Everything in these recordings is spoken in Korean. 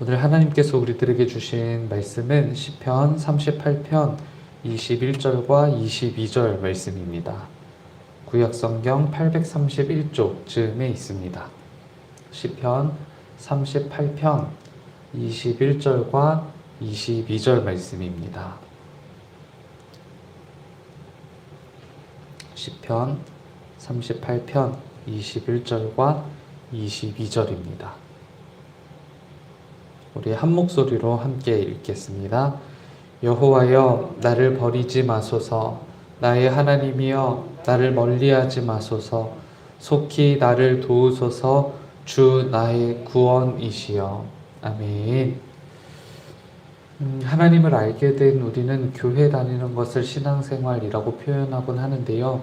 오늘 하나님께서 우리들에게 주신 말씀은 시편 38편 21절과 22절 말씀입니다. 구약성경 831쪽쯤에 있습니다. 시편 38편 21절과 22절 말씀입니다. 시편 38편 21절과 22절입니다. 우리 한 목소리로 함께 읽겠습니다. 여호와여, 나를 버리지 마소서. 나의 하나님이여, 나를 멀리하지 마소서. 속히 나를 도우소서. 주 나의 구원이시여. 아멘. 하나님을 알게 된 우리는 교회 다니는 것을 신앙생활이라고 표현하곤 하는데요.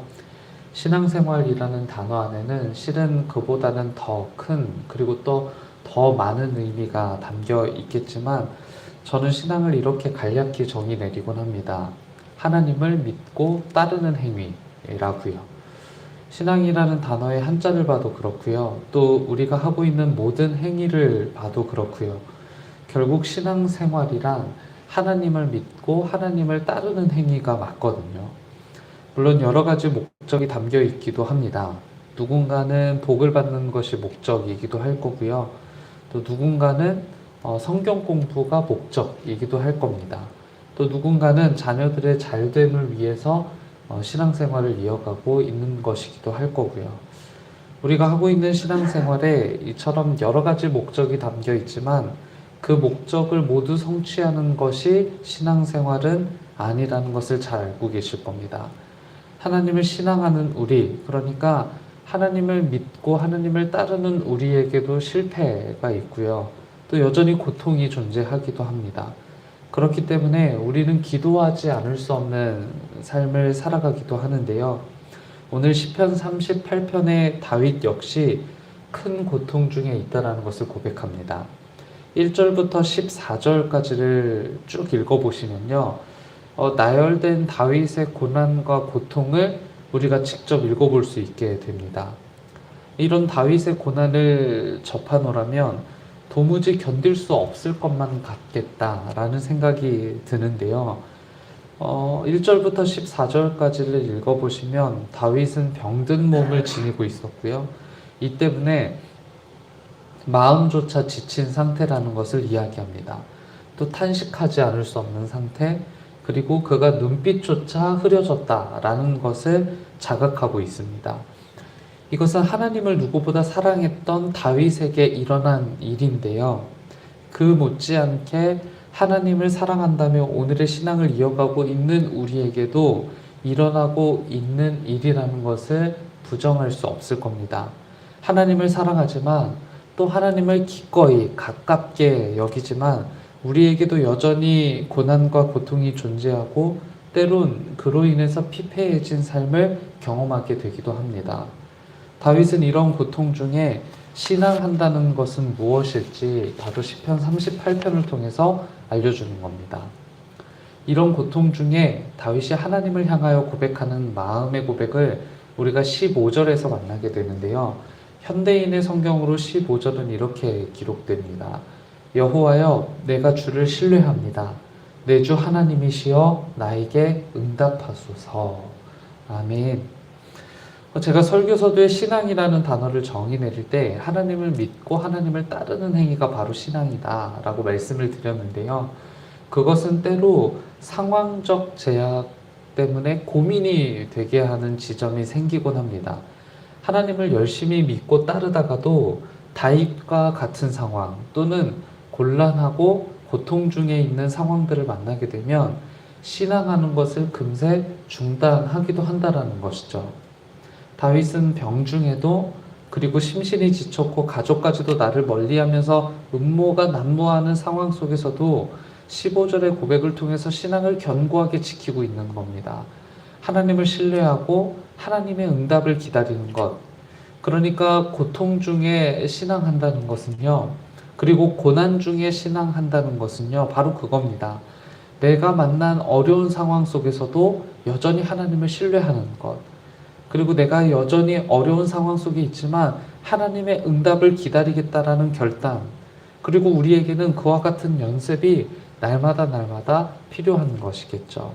신앙생활이라는 단어 안에는 실은 그보다는 더 큰, 그리고 또 더 많은 의미가 담겨 있겠지만, 저는 신앙을 이렇게 간략히 정의 내리곤 합니다. 하나님을 믿고 따르는 행위라고요. 신앙이라는 단어의 한자를 봐도 그렇고요. 또 우리가 하고 있는 모든 행위를 봐도 그렇고요. 결국 신앙생활이란 하나님을 믿고 하나님을 따르는 행위가 맞거든요. 물론 여러 가지 목적이 담겨 있기도 합니다. 누군가는 복을 받는 것이 목적이기도 할 거고요. 또 누군가는 성경 공부가 목적이기도 할 겁니다. 또 누군가는 자녀들의 잘됨을 위해서 신앙생활을 이어가고 있는 것이기도 할 거고요. 우리가 하고 있는 신앙생활에 이처럼 여러 가지 목적이 담겨 있지만 그 목적을 모두 성취하는 것이 신앙생활은 아니라는 것을 잘 알고 계실 겁니다. 하나님을 신앙하는 우리, 그러니까 하나님을 믿고 하나님을 따르는 우리에게도 실패가 있고요. 또 여전히 고통이 존재하기도 합니다. 그렇기 때문에 우리는 기도하지 않을 수 없는 삶을 살아가기도 하는데요. 오늘 시편 38편의 다윗 역시 큰 고통 중에 있다는 것을 고백합니다. 1절부터 14절까지를 쭉 읽어보시면요. 나열된 다윗의 고난과 고통을 우리가 직접 읽어볼 수 있게 됩니다. 이런 다윗의 고난을 접하노라면 도무지 견딜 수 없을 것만 같겠다라는 생각이 드는데요. 1절부터 14절까지를 읽어보시면 다윗은 병든 몸을 지니고 있었고요. 이 때문에 마음조차 지친 상태라는 것을 이야기합니다. 또 탄식하지 않을 수 없는 상태, 그리고 그가 눈빛조차 흐려졌다라는 것을 자각하고 있습니다. 이것은 하나님을 누구보다 사랑했던 다윗에게 일어난 일인데요. 그 못지않게 하나님을 사랑한다며 오늘의 신앙을 이어가고 있는 우리에게도 일어나고 있는 일이라는 것을 부정할 수 없을 겁니다. 하나님을 사랑하지만 또 하나님을 기꺼이 가깝게 여기지만 우리에게도 여전히 고난과 고통이 존재하고 때론 그로 인해서 피폐해진 삶을 경험하게 되기도 합니다. 다윗은 이런 고통 중에 신앙한다는 것은 무엇일지 바로 시편 38편을 통해서 알려주는 겁니다. 이런 고통 중에 다윗이 하나님을 향하여 고백하는 마음의 고백을 우리가 15절에서 만나게 되는데요. 현대인의 성경으로 15절은 이렇게 기록됩니다. 여호와여, 내가 주를 신뢰합니다. 내 주 하나님이시여 나에게 응답하소서. 아멘. 제가 설교서도에 신앙이라는 단어를 정의 내릴 때 하나님을 믿고 하나님을 따르는 행위가 바로 신앙이다 라고 말씀을 드렸는데요. 그것은 때로 상황적 제약 때문에 고민이 되게 하는 지점이 생기곤 합니다. 하나님을 열심히 믿고 따르다가도 다윗과 같은 상황 또는 곤란하고 고통 중에 있는 상황들을 만나게 되면 신앙하는 것을 금세 중단하기도 한다는 것이죠. 다윗은 병중에도 그리고 심신이 지쳤고 가족까지도 나를 멀리하면서 음모가 난무하는 상황 속에서도 15절의 고백을 통해서 신앙을 견고하게 지키고 있는 겁니다. 하나님을 신뢰하고 하나님의 응답을 기다리는 것. 그러니까 고통 중에 신앙한다는 것은요. 그리고 고난 중에 신앙한다는 것은요. 바로 그겁니다. 내가 만난 어려운 상황 속에서도 여전히 하나님을 신뢰하는 것. 그리고 내가 여전히 어려운 상황 속에 있지만 하나님의 응답을 기다리겠다라는 결단. 그리고 우리에게는 그와 같은 연습이 날마다 필요한 것이겠죠.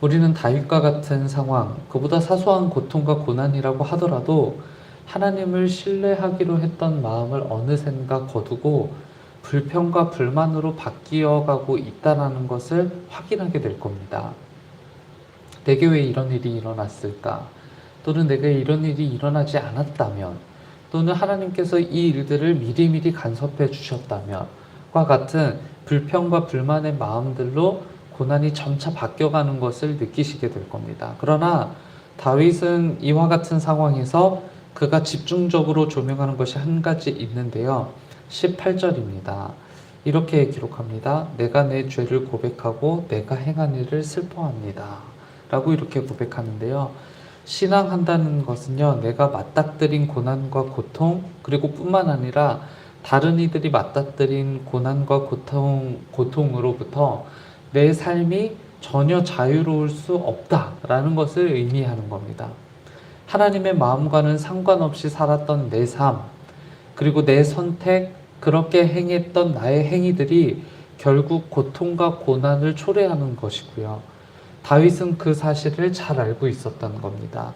우리는 다윗과 같은 상황, 그보다 사소한 고통과 고난이라고 하더라도 하나님을 신뢰하기로 했던 마음을 어느샌가 거두고 불평과 불만으로 바뀌어가고 있다는 것을 확인하게 될 겁니다. 내게 왜 이런 일이 일어났을까? 또는 내게 이런 일이 일어나지 않았다면, 또는 하나님께서 이 일들을 미리미리 간섭해 주셨다면 과 같은 불평과 불만의 마음들로 고난이 점차 바뀌어가는 것을 느끼시게 될 겁니다. 그러나 다윗은 이와 같은 상황에서 그가 집중적으로 조명하는 것이 한 가지 있는데요. 18절입니다. 이렇게 기록합니다. 내가 내 죄를 고백하고 내가 행한 일을 슬퍼합니다. 라고 이렇게 고백하는데요. 신앙한다는 것은요, 내가 맞닥뜨린 고난과 고통, 그리고 뿐만 아니라 다른 이들이 맞닥뜨린 고난과 고통으로부터 내 삶이 전혀 자유로울 수 없다라는 것을 의미하는 겁니다. 하나님의 마음과는 상관없이 살았던 내 삶, 그리고 내 선택, 그렇게 행했던 나의 행위들이 결국 고통과 고난을 초래하는 것이고요. 다윗은 그 사실을 잘 알고 있었던 겁니다.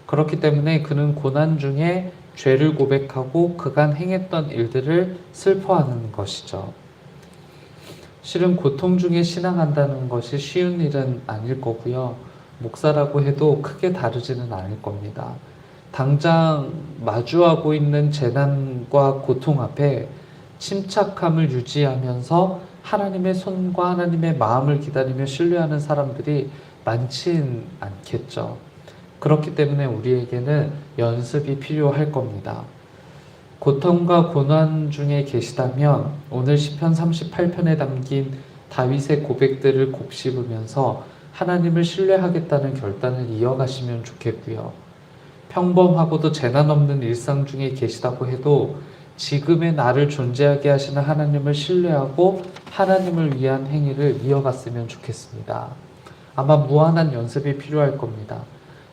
그렇기 때문에 그는 고난 중에 죄를 고백하고 그간 행했던 일들을 슬퍼하는 것이죠. 실은 고통 중에 신앙한다는 것이 쉬운 일은 아닐 거고요. 목사라고 해도 크게 다르지는 않을 겁니다. 당장 마주하고 있는 재난과 고통 앞에 침착함을 유지하면서 하나님의 손과 하나님의 마음을 기다리며 신뢰하는 사람들이 많지는 않겠죠. 그렇기 때문에 우리에게는 연습이 필요할 겁니다. 고통과 고난 중에 계시다면 오늘 시편 38편에 담긴 다윗의 고백들을 곱씹으면서 하나님을 신뢰하겠다는 결단을 이어가시면 좋겠고요. 평범하고도 재난 없는 일상 중에 계시다고 해도 지금의 나를 존재하게 하시는 하나님을 신뢰하고 하나님을 위한 행위를 이어갔으면 좋겠습니다. 아마 무한한 연습이 필요할 겁니다.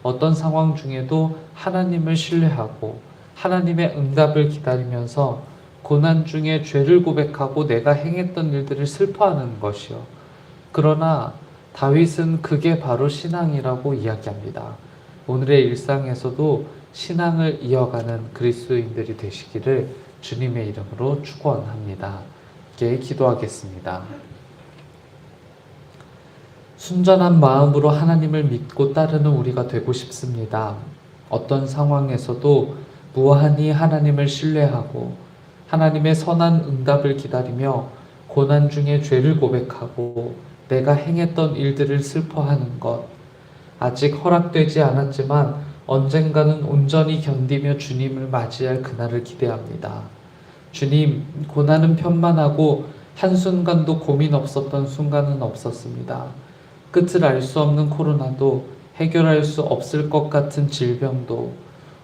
어떤 상황 중에도 하나님을 신뢰하고 하나님의 응답을 기다리면서 고난 중에 죄를 고백하고 내가 행했던 일들을 슬퍼하는 것이요. 그러나 다윗은 그게 바로 신앙이라고 이야기합니다. 오늘의 일상에서도 신앙을 이어가는 그리스도인들이 되시기를 주님의 이름으로 축원합니다. 함께 기도하겠습니다. 순전한 마음으로 하나님을 믿고 따르는 우리가 되고 싶습니다. 어떤 상황에서도 무한히 하나님을 신뢰하고 하나님의 선한 응답을 기다리며 고난 중에 죄를 고백하고 내가 행했던 일들을 슬퍼하는 것, 아직 허락되지 않았지만 언젠가는 온전히 견디며 주님을 맞이할 그날을 기대합니다. 주님, 고난은 편만하고 한순간도 고민 없었던 순간은 없었습니다. 끝을 알 수 없는 코로나도, 해결할 수 없을 것 같은 질병도,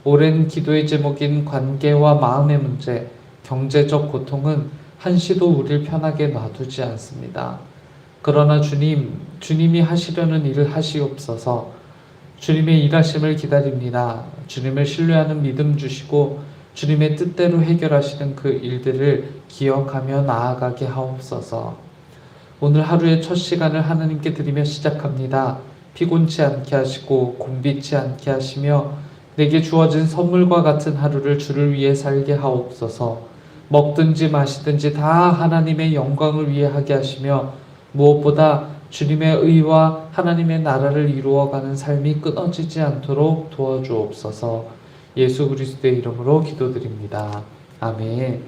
오랜 기도의 제목인 관계와 마음의 문제, 경제적 고통은 한시도 우리를 편하게 놔두지 않습니다. 그러나 주님이 하시려는 일을 하시옵소서. 주님의 일하심을 기다립니다. 주님을 신뢰하는 믿음 주시고 주님의 뜻대로 해결하시는 그 일들을 기억하며 나아가게 하옵소서. 오늘 하루의 첫 시간을 하나님께 드리며 시작합니다. 피곤치 않게 하시고 곤비치 않게 하시며 내게 주어진 선물과 같은 하루를 주를 위해 살게 하옵소서. 먹든지 마시든지 다 하나님의 영광을 위해 하게 하시며 무엇보다 주님의 의와 하나님의 나라를 이루어가는 삶이 끊어지지 않도록 도와주옵소서. 예수 그리스도의 이름으로 기도드립니다. 아멘.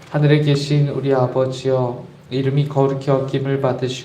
하늘에 계신 우리 아버지여, 이름이 거룩히 여김을 받으시오.